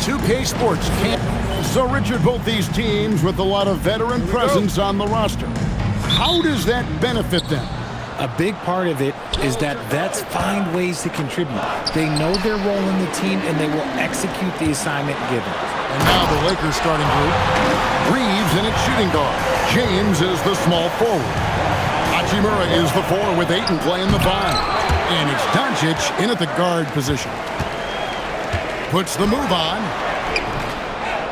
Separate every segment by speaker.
Speaker 1: 2K Sports camp. So, Richard, both these teams with a lot of veteran presence on the roster. How does that benefit them?
Speaker 2: A big part of it is that vets find ways to contribute. They know their role in the team, and they will execute the assignment given.
Speaker 1: And now the Lakers starting group. Reeves in its shooting guard. James is the small forward. Hachimura is the 4 with Ayton playing the 5. And it's Doncic in at the guard position. Puts the move on.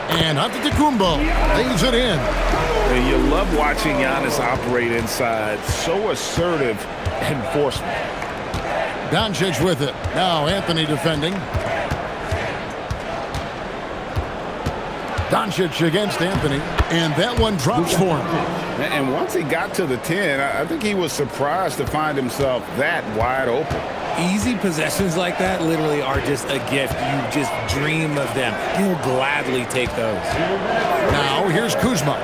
Speaker 1: And Antetokounmpo lays it in.
Speaker 3: And you love watching Giannis operate inside. So assertive enforcement.
Speaker 1: Doncic with it. Now Anthony defending. Doncic against Anthony. And that one drops for him.
Speaker 3: And once he got to the 10, I think he was surprised to find himself that wide open.
Speaker 2: Easy possessions like that literally are just a gift. You just dream of them. He'll gladly take those.
Speaker 1: Now here's Kuzma.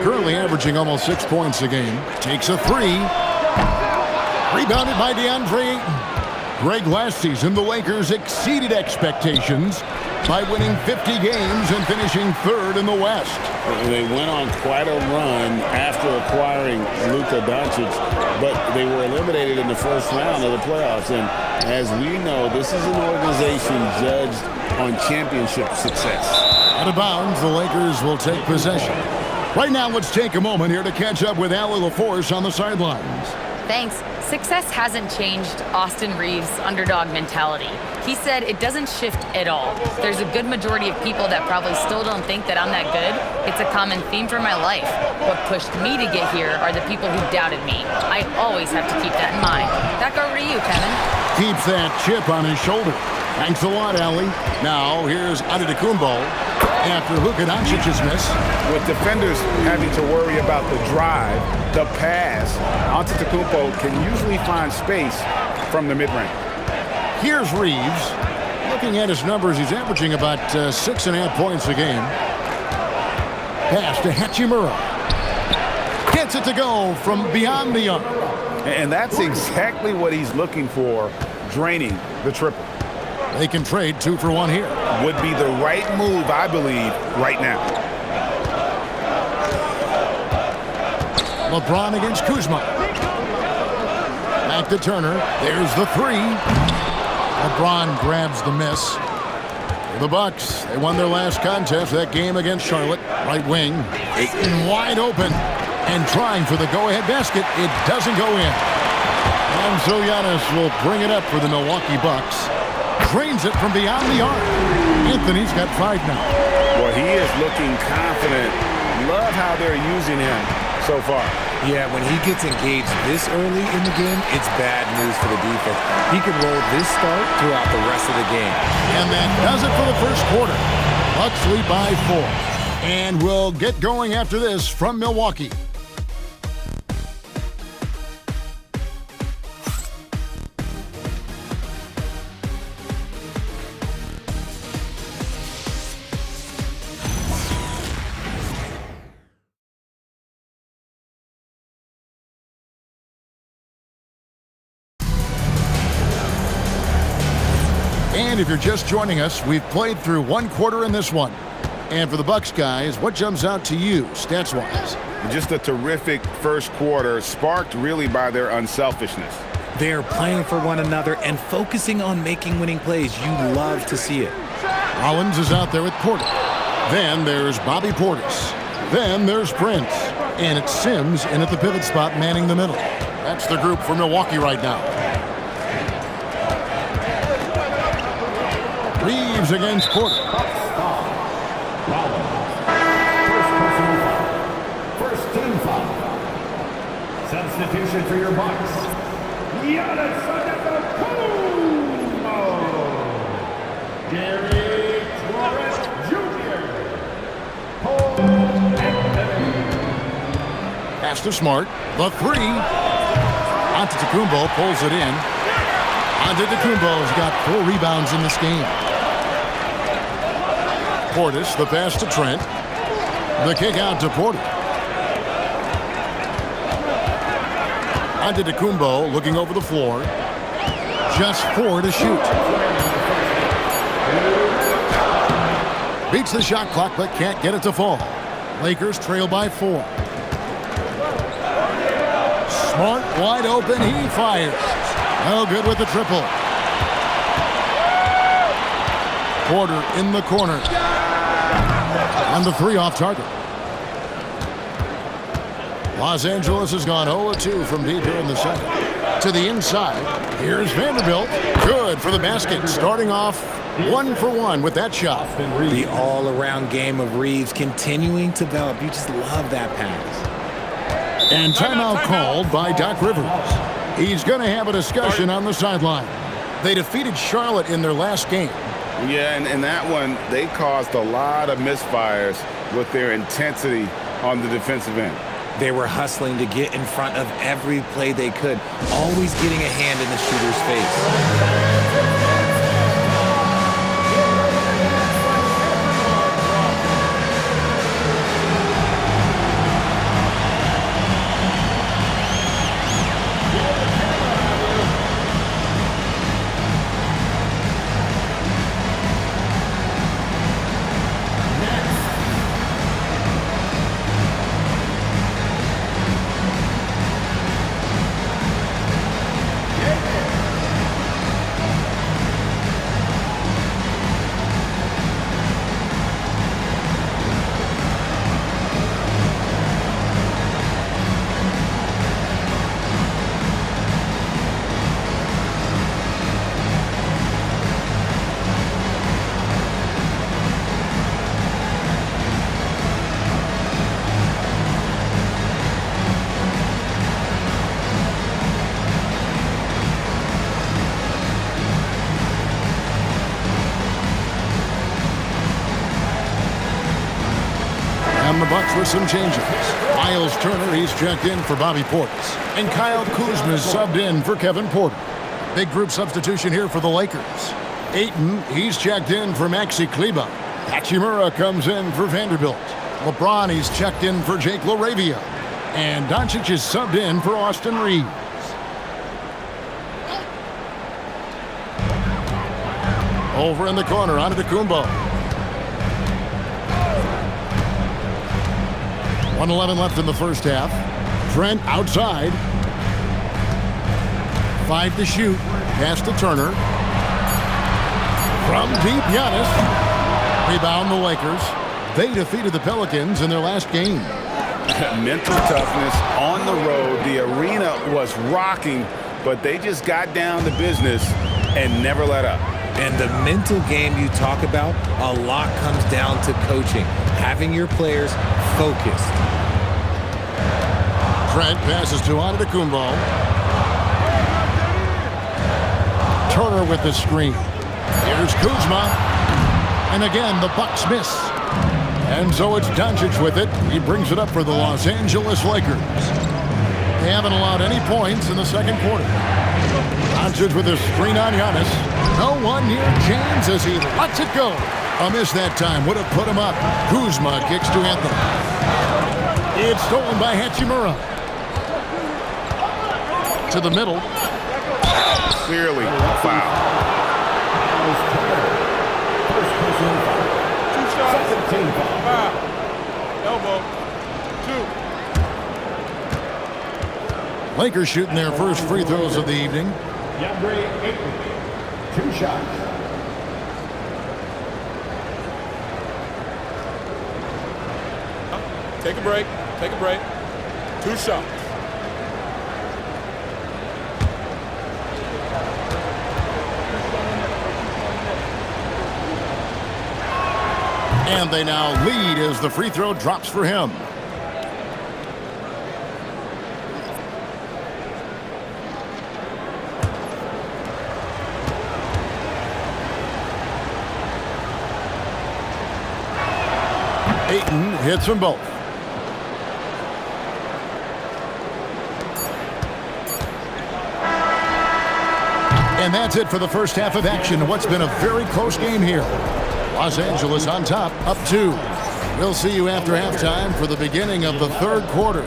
Speaker 1: Currently averaging almost 6 points a game. Takes a 3. Rebounded by DeAndre Ayton. Greg, last season, the Lakers exceeded expectations by winning 50 games and finishing 3rd in the West.
Speaker 3: They went on quite a run after acquiring Luka Doncic, but they were eliminated in the first round of the playoffs. And as we know, this is an organization judged on championship success.
Speaker 1: Out of bounds, the Lakers will take possession. Right now, let's take a moment here to catch up with Allie LaForce on the sidelines.
Speaker 4: Thanks. Success hasn't changed Austin Reeves' underdog mentality. He said it doesn't shift at all. There's a good majority of people that probably still don't think that I'm that good. It's a common theme for my life. What pushed me to get here are the people who doubted me. I always have to keep that in mind. Back over to you, Kevin.
Speaker 1: Keeps that chip on his shoulder. Thanks a lot, Allie. Now, here's Antetokounmpo after Luka Doncic's miss.
Speaker 3: With defenders having to worry about the drive, the pass, Antetokounmpo can usually find space from the mid-range.
Speaker 1: Here's Reeves. Looking at his numbers, he's averaging about 6.5 points a game. Pass to Hachimura. Gets it to go from beyond the arc.
Speaker 3: And that's exactly what he's looking for, draining the triple.
Speaker 1: They can trade 2 for 1 here.
Speaker 3: Would be the right move, I believe, right now.
Speaker 1: LeBron against Kuzma. Back to Turner. There's the 3. LeBron grabs the miss. The Bucks, they won their last contest, that game against Charlotte. Right wing. Ayton wide open. And trying for the go-ahead basket. It doesn't go in. And so Giannis will bring it up for the Milwaukee Bucks. Drains it from beyond the arc. Anthony's got 5 now.
Speaker 3: Well, he is looking confident. Love how they're using him so far.
Speaker 2: Yeah, when he gets engaged this early in the game, it's bad news for the defense. He could roll this start throughout the rest of the game.
Speaker 1: And that does it for the first quarter. Bucks lead by 4. And we'll get going after this from Milwaukee. And if you're just joining us, we've played through 1 quarter in this one. And for the Bucks guys, what jumps out to you, stats-wise?
Speaker 3: Just a terrific first quarter, sparked really by their unselfishness.
Speaker 2: They're playing for one another and focusing on making winning plays. You love to see it.
Speaker 1: Rollins is out there with Porter. Then there's Bobby Portis. Then there's Prince. And it's Sims in at the pivot spot manning the middle. That's the group for Milwaukee right now. Reeves against Porter.
Speaker 5: First team foul. Substitution for your Bucks. Giannis Antetokounmpo. Gary Trent Jr. Paul Anthony.
Speaker 1: Pass to Smart. The 3. Antetokounmpo pulls it in. Antetokounmpo's got 4 rebounds in this game. Portis, the pass to Trent. The kick out to Porter. Antetokounmpo looking over the floor. Just 4 to shoot. Beats the shot clock but can't get it to fall. Lakers trail by 4. Smart wide open. He fires. No good with the triple. Porter in the corner. And the 3 off target. Los Angeles has gone 0-2 from deep here in the second. To the inside. Here's Vanderbilt. Good for the basket. Starting off 1 for 1 with that shot.
Speaker 2: The all-around game of Reeves continuing to develop. You just love that pass.
Speaker 1: And timeout called by Doc Rivers. He's going to have a discussion on the sideline. They defeated Charlotte in their last game.
Speaker 3: Yeah, and in that one, they caused a lot of misfires with their intensity on the defensive end.
Speaker 2: They were hustling to get in front of every play they could, always getting a hand in the shooter's face.
Speaker 1: And the Bucks with some changes. Miles Turner, he's checked in for Bobby Portis. And Kyle Kuzma is subbed in for Kevin Porter. Big group substitution here for the Lakers. Ayton, he's checked in for Maxi Kleber. Hachimura comes in for Vanderbilt. LeBron, he's checked in for Jake LaRavia. And Doncic is subbed in for Austin Reeves. Over in the corner, Antetokounmpo. 1:11 left in the first half. Trent outside. 5 to shoot. Pass to Turner. From deep, Giannis. Rebound the Lakers. They defeated the Pelicans in their last game.
Speaker 3: Mental toughness on the road. The arena was rocking, but they just got down to business and never let up.
Speaker 2: And the mental game you talk about, a lot comes down to coaching, having your players focused.
Speaker 1: Trent passes to Antetokounmpo. Turner with the screen. Here's Kuzma. And again, the Bucks miss. And so it's Doncic with it. He brings it up for the Los Angeles Lakers. They haven't allowed any points in the second quarter. Doncic with a screen on Giannis. No one near James as he lets it go. A miss that time would have put him up. Kuzma kicks to Anthony. It's stolen by Hachimura. To the middle.
Speaker 3: Clearly a foul.
Speaker 5: First personal foul. Second team foul.
Speaker 6: Elbow. 2.
Speaker 1: Lakers shooting their first free throws of the evening.
Speaker 5: DeAndre Ayton. 2 shots.
Speaker 6: Take a break. Take a break. 2 shots.
Speaker 1: And they now lead as the free throw drops for him. Ayton hits them both. And that's it for the first half of action. What's been a very close game here. Los Angeles on top, up 2. We'll see you after halftime for the beginning of the third quarter.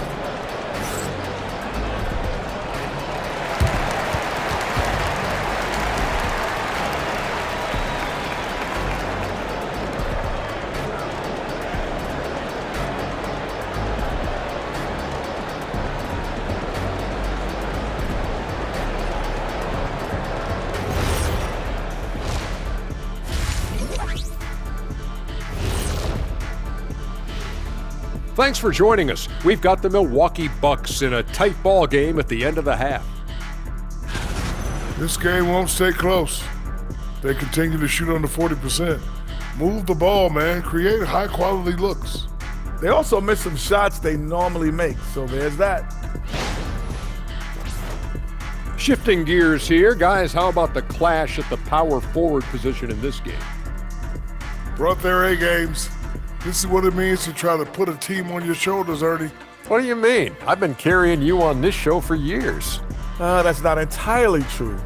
Speaker 7: Thanks for joining us. We've got the Milwaukee Bucks in a tight ball game at the end of the half.
Speaker 8: This game won't stay close. They continue to shoot under 40%. Move the ball, man. Create high-quality looks.
Speaker 5: They also miss some shots they normally make, so there's that.
Speaker 7: Shifting gears here, guys, how about the clash at the power forward position in this game?
Speaker 8: Brought their A-games. This is what it means to try to put a team on your shoulders, Ernie.
Speaker 7: What do you mean? I've been carrying you on this show for years.
Speaker 5: That's not entirely true.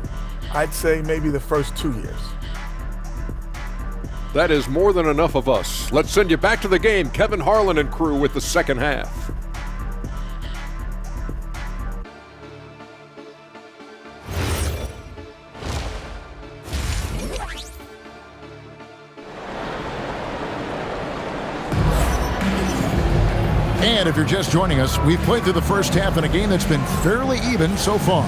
Speaker 5: I'd say maybe the first 2 years.
Speaker 7: That is more than enough of us. Let's send you back to the game. Kevin Harlan and crew with the second half.
Speaker 1: And if you're just joining us, we've played through the first half in a game that's been fairly even so far.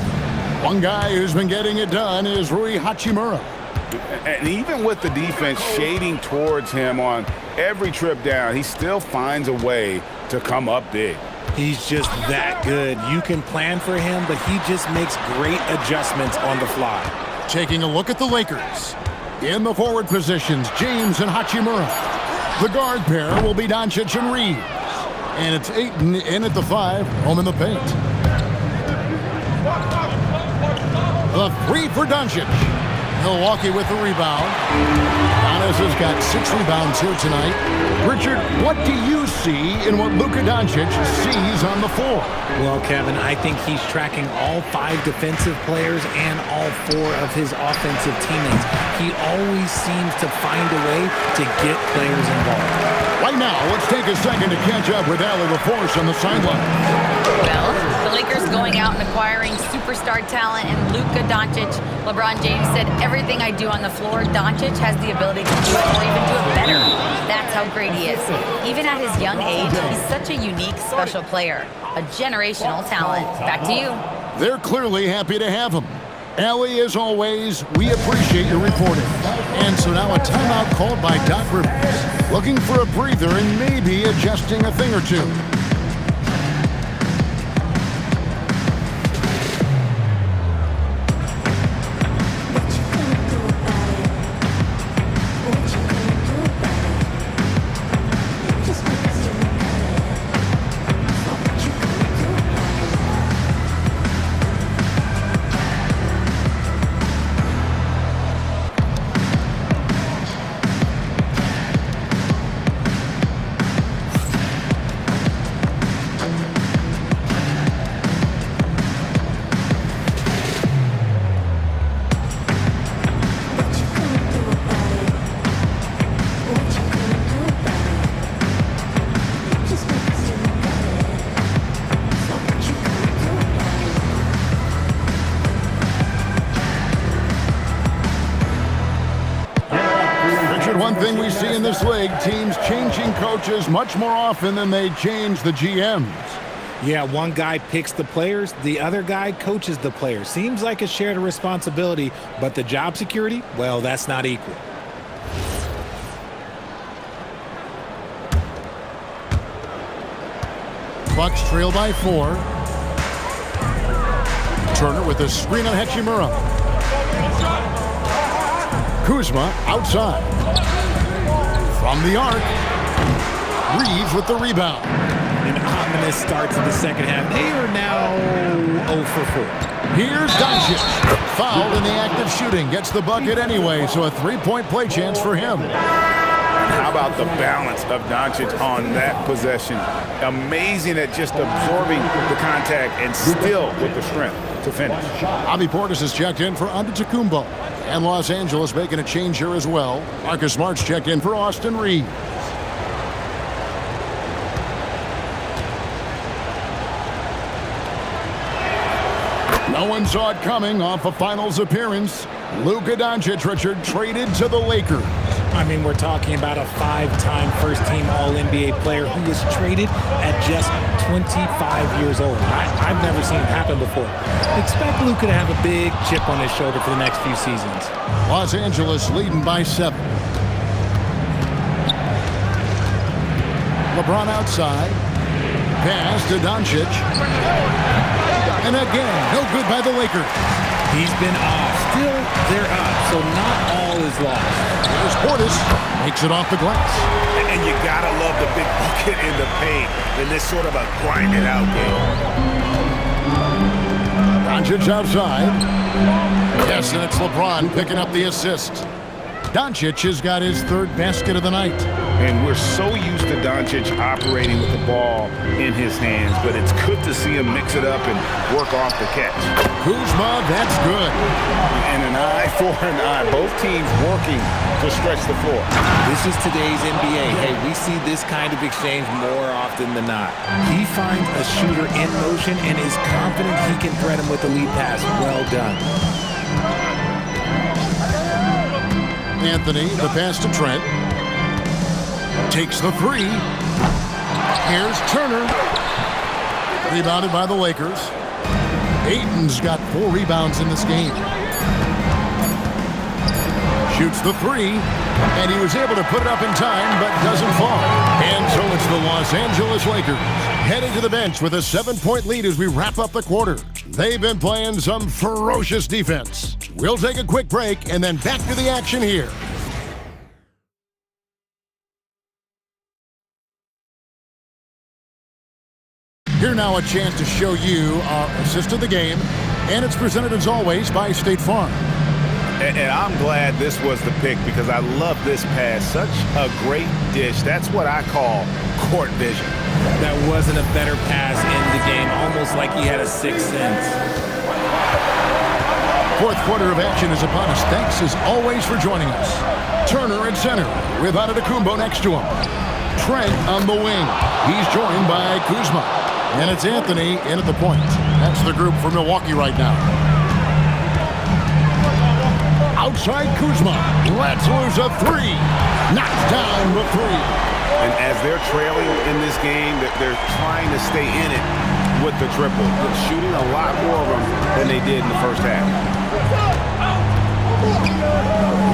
Speaker 1: One guy who's been getting it done is Rui Hachimura.
Speaker 3: And even with the defense shading towards him on every trip down, he still finds a way to come up big.
Speaker 2: He's just that good. You can plan for him, but he just makes great adjustments on the fly.
Speaker 1: Taking a look at the Lakers. In the forward positions, James and Hachimura. The guard pair will be Doncic and Reeves. And it's Ayton in at the 5, home in the paint. The 3 for Doncic. Milwaukee with the rebound. Giannis has got 6 rebounds here tonight. Richard, what do you see in what Luka Doncic sees on the floor?
Speaker 2: Well, Kevin, I think he's tracking all 5 defensive players and all 4 of his offensive teammates. He always seems to find a way to get players involved.
Speaker 1: Right now, let's take a second to catch up with Allie LaForce on the sideline.
Speaker 4: Well, the Lakers going out and acquiring superstar talent and Luka Doncic. LeBron James said, everything I do on the floor, Doncic has the ability to do it or even do it better. That's how great he is. Even at his young age, he's such a unique, special player. A generational talent. Back to you.
Speaker 1: They're clearly happy to have him. Allie, as always, we appreciate your reporting. And so now a timeout called by Doc Rivers. Looking for a breather and maybe adjusting a thing or two. One thing we see in this league, teams changing coaches much more often than they change the GMs.
Speaker 2: Yeah, one guy picks the players, the other guy coaches the players. Seems like a shared responsibility, but the job security, well, that's not equal.
Speaker 1: Bucks trail by 4. Turner with a screen on Hachimura. Kuzma outside. From the arc. Reeves with the rebound.
Speaker 2: An ominous start to the second half. They are now 0 for 4.
Speaker 1: Here's Doncic. Fouled in the act of shooting. Gets the bucket anyway, so a 3-point play chance for him.
Speaker 3: How about the balance of Doncic on that possession? Amazing at just absorbing the contact and still with the strength to finish.
Speaker 1: Bobby Portis has checked in for Antetokounmpo. And Los Angeles making a change here as well. Marcus Smart's checked in for Austin Reeves. No one saw it coming off a finals appearance. Luka Doncic, Richard, traded to the Lakers.
Speaker 2: I mean, we're talking about a 5-time first-team All-NBA player who was traded at just 25 years old. I've never seen it happen before. Expect Luka to have a big chip on his shoulder for the next few seasons.
Speaker 1: Los Angeles leading by 7. LeBron outside. pass to Doncic. And again, no good by the Lakers.
Speaker 2: He's been off. Still, they're up, so not all is lost.
Speaker 1: Here's Portis. Makes it off the glass.
Speaker 9: And you gotta love the big bucket in the paint in this sort of a grind-it-out game.
Speaker 1: Doncic outside. Yes, and it's LeBron picking up the assist. Doncic has got his third basket of the night.
Speaker 9: And we're so used to Doncic operating with the ball in his hands, but it's good to see him mix it up and work off the catch.
Speaker 1: Kuzma, that's good.
Speaker 3: And an eye for an eye. Both teams working to stretch the floor.
Speaker 10: This is today's NBA. Hey, we see this kind of exchange more often than not.
Speaker 2: He finds a shooter in motion and is confident he can thread him with the lead pass. Well done.
Speaker 1: Anthony, the pass to Trent. Takes the three. Here's Turner. Rebounded by the Lakers. Ayton's got 4 rebounds in this game. Shoots the three. And he was able to put it up in time, but doesn't fall. And so it's the Los Angeles Lakers heading to the bench with a 7-point lead as we wrap up the quarter. They've been playing some ferocious defense. We'll take a quick break and then back to the action here. Here now a chance to show you our assist of the game, and it's presented as always by State Farm.
Speaker 9: And I'm glad this was the pick because I love this pass. Such a great dish. That's what I call court vision.
Speaker 10: That wasn't a better pass in the game, almost like he had a sixth sense.
Speaker 1: Fourth quarter of action is upon us. Thanks as always for joining us. Turner at center with Antetokounmpo next to him. Trent on the wing. He's joined by Kuzma. And it's Anthony in at the point. That's the group for Milwaukee right now. Outside Kuzma. Lets loose a three. Knocks down the three.
Speaker 9: And as they're trailing in this game, they're trying to stay in it with the triple. They're shooting a lot more of them than they did in the first half.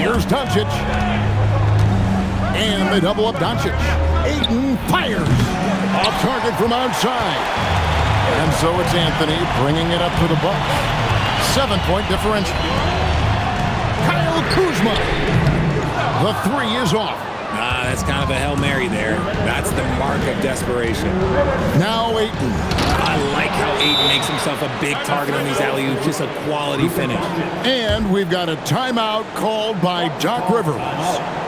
Speaker 1: Here's Doncic. And they double up Doncic. Ayton fires. Off target from outside. And so it's Anthony bringing it up to the Bucks. 7-point differential. Kyle Kuzma. The three is off.
Speaker 10: That's kind of a Hail Mary there. That's the mark of desperation.
Speaker 1: Now Ayton.
Speaker 10: I like how Ayton makes himself a big target on these alley-oops. Just a quality finish.
Speaker 1: And we've got a timeout called by Doc Rivers.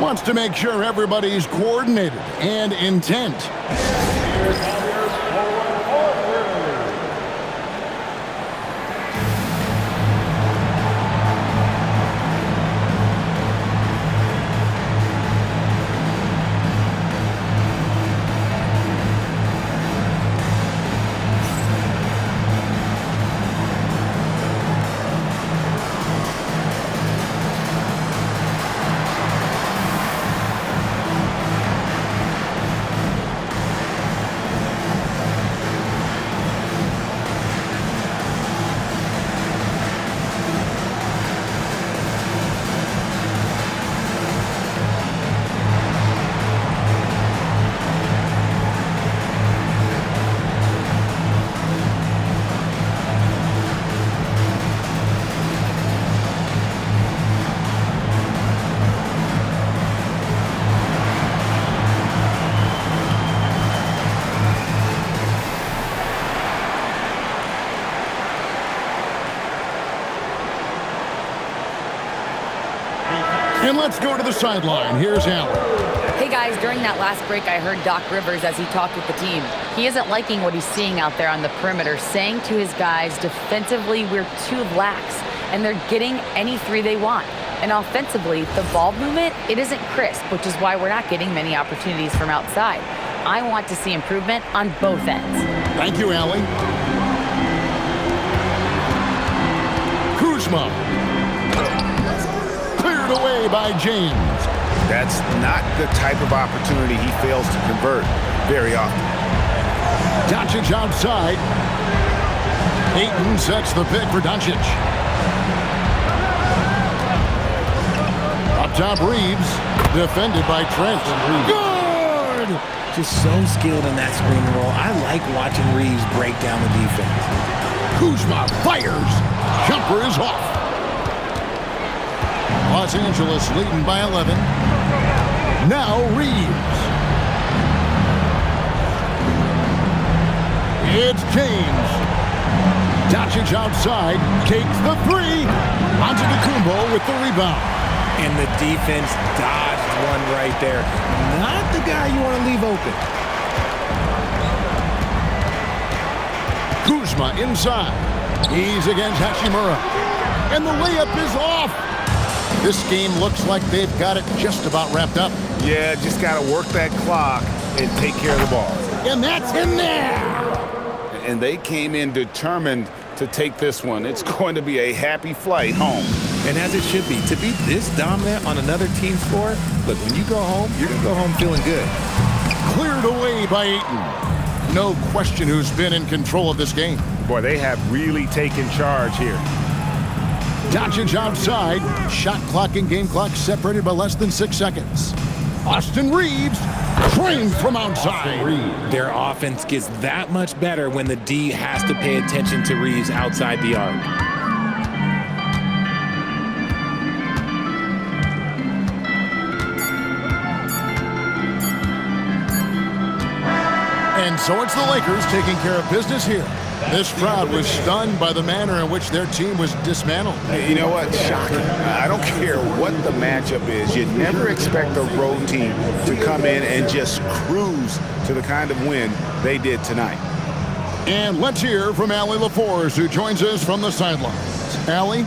Speaker 1: Wants to make sure everybody's coordinated and intent. And let's go to the sideline. Here's Allen.
Speaker 4: Hey guys, during that last break, I heard Doc Rivers as he talked with the team. He isn't liking what he's seeing out there on the perimeter, saying to his guys, defensively, we're too lax, and they're getting any three they want. And offensively, the ball movement, it isn't crisp, which is why we're not getting many opportunities from outside. I want to see improvement on both ends.
Speaker 1: Thank you, Allie. Kuzma. Cleared away by James.
Speaker 9: That's not the type of opportunity he fails to convert very often.
Speaker 1: Doncic outside. Ayton sets the pick for Doncic. Up top, Reeves. Defended by Trent. Good!
Speaker 2: Just so skilled in that screen and roll. I like watching Reeves break down the defense.
Speaker 1: Kuzma fires. Jumper is off. Los Angeles leading by 11. Now Reeves. It's James. Doncic outside. Takes the three. Antetokounmpo with the rebound.
Speaker 2: And the defense dodged one right there. Not the guy you want to leave open.
Speaker 1: Kuzma inside. He's against Hachimura. And the layup is off. This game looks like they've got it just about wrapped up.
Speaker 9: Yeah, just got to work that clock and take care of the ball.
Speaker 1: And that's in there.
Speaker 9: And they came in determined to take this one. It's going to be a happy flight home.
Speaker 2: And as it should be. To be this dominant on another team's floor, look, when you go home, you're going to go home feeling good.
Speaker 1: Cleared away by Ayton. No question who's been in control of this game.
Speaker 9: Boy, they have really taken charge here.
Speaker 1: Doncic outside. Shot clock and game clock separated by less than 6 seconds. Austin Reeves trained from outside.
Speaker 2: Their offense gets that much better when the D has to pay attention to Reeves outside the arc.
Speaker 1: And so it's the Lakers taking care of business here. This crowd was stunned by the manner in which their team was dismantled.
Speaker 9: You know what? Shocking. I don't care what the matchup is. You never expect a road team to come in and just cruise to the kind of win they did tonight.
Speaker 1: And let's hear from Allie LaForce, who joins us from the sidelines. Allie?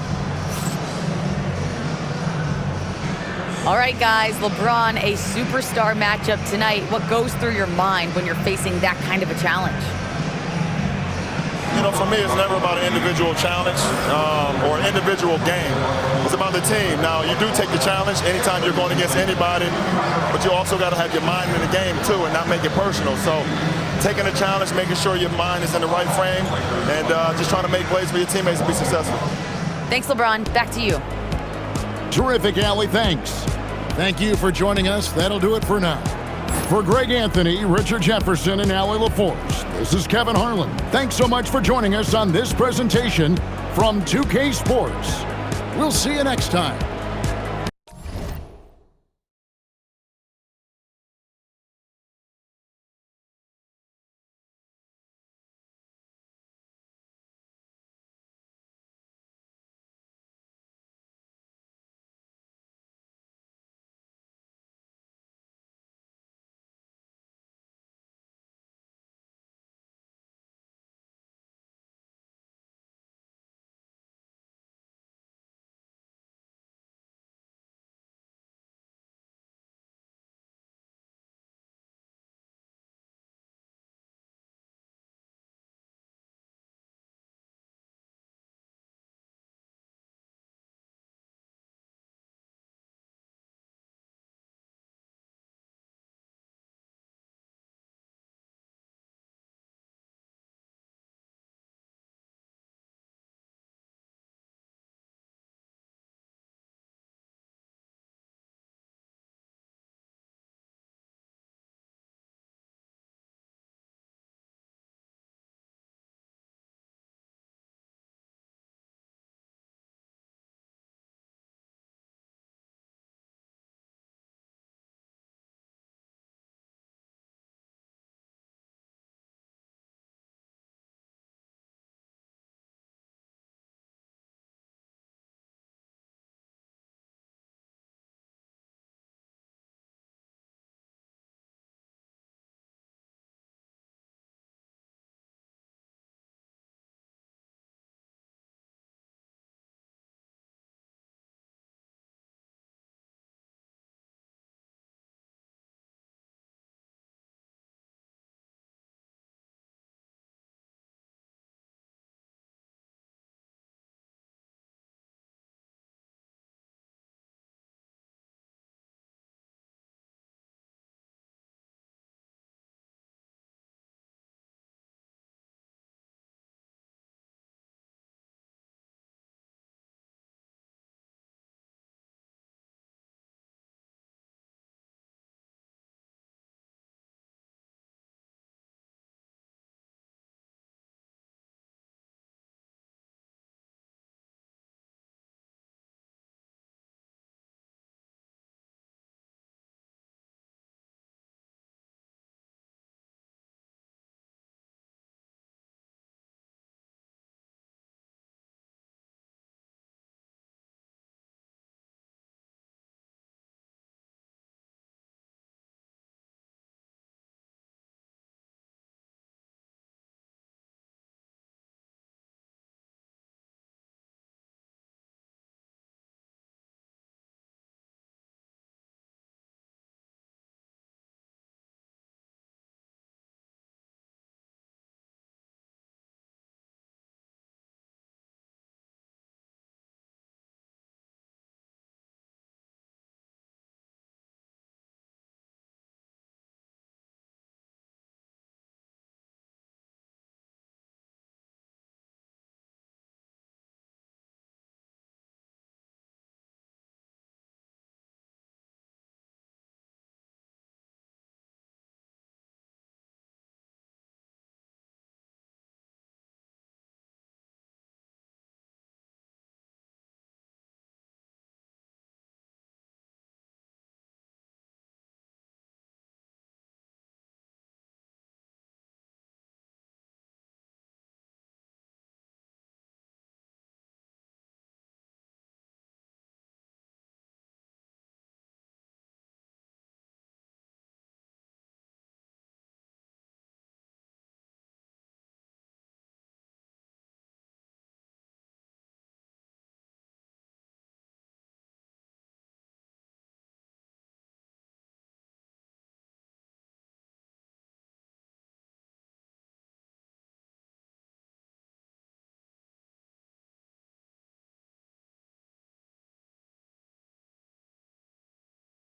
Speaker 4: All right, guys, LeBron, a superstar matchup tonight. What goes through your mind when you're facing that kind of a challenge?
Speaker 6: You know, for me, it's never about an individual challenge or an individual game. It's about the team. Now, you do take the challenge anytime you're going against anybody, but you also got to have your mind in the game, too, and not make it personal. So taking a challenge, making sure your mind is in the right frame, and just trying to make plays for your teammates to be successful.
Speaker 4: Thanks, LeBron. Back to you.
Speaker 1: Terrific, Allie. Thanks. Thank you for joining us. That'll do it for now. For Greg Anthony, Richard Jefferson, and Allie LaForce, this is Kevin Harlan. Thanks so much for joining us on this presentation from 2K Sports. We'll see you next time.